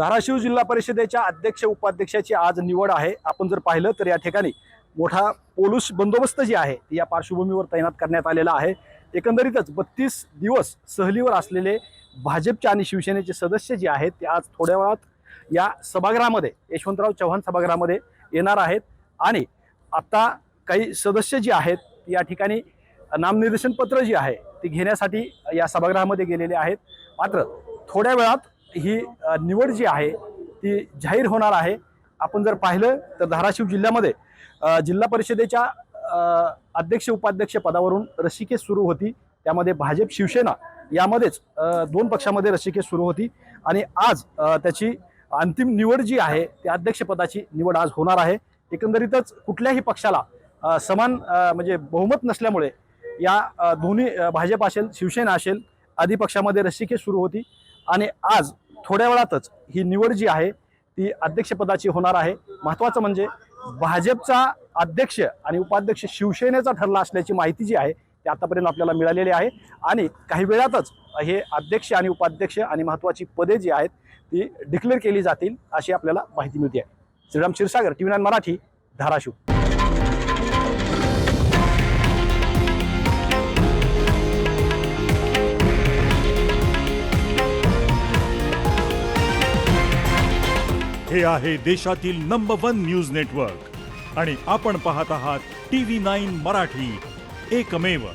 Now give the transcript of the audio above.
धाराशिव जिल्हा परिषदेच्या अध्यक्ष उपाध्यक्षाची आज निवड आहे। आपण जर पाहिलं तर या ठिकाणी मोठा पोलीस बंदोबस्त जी आहे ती या पार्श्वभूमीवर तैनात करण्यात आलेला आहे। एकंदरीतच 32 दिवस सहलीवर असलेले भाजपचे आणि शिवसेनेचे सदस्य जे आहेत ते आज थोड्या वेळात या सभागृहामध्ये यशवंतराव चव्हाण सभागृहामध्ये येणार आहेत आणि आता काही सदस्य जे आहेत या ठिकाणी नामनिर्देशन पत्र जी आहे ती घेण्यासाठी या सभागृहामध्ये गेलेले आहेत। मात्र थोड्या वेळात ही निवड जी आहे ती जाहीर होणार आहे। आपण जर पाहिलं तर धाराशिव जिल्ह्यामध्ये जिल्हा परिषदेच्या अध्यक्ष उपाध्यक्ष पदावरून रस्सीखेच सुरू होती। त्यामध्ये भाजप शिवसेना यामध्येच दोन पक्षामध्ये रस्सीखेच सुरू होती आणि आज त्याची अंतिम निवड जी आहे त्या अध्यक्षपदाची निवड आज होणार आहे। एकंदरीतच कुठल्याही पक्षाला समान म्हणजे बहुमत नसल्यामुळे या दोन्ही भाजप असेल शिवसेना असेल आदी पक्षामध्ये रस्सीखेच सुरू होती आणि आज थोड्या वेळातच ही निवड जी आहे ती अध्यक्षपदाची होणार आहे। महत्त्वाचं म्हणजे भाजपचा अध्यक्ष आणि उपाध्यक्ष शिवसेनेचा ठरला असल्याची माहिती जी आहे ती आतापर्यंत आपल्याला मिळालेली आहे आणि काही वेळातच हे अध्यक्ष आणि उपाध्यक्ष आणि महत्त्वाची पदे जी आहेत ती डिक्लेअर केली जातील अशी आपल्याला माहिती मिळते आहे। श्रीराम क्षीरसागर, TV9 मराठी, धाराशिव। हे आहे देशातील नंबर 1 न्यूज नेटवर्क आणि आपण पाहत आहात TV9 मराठी, एकमेव।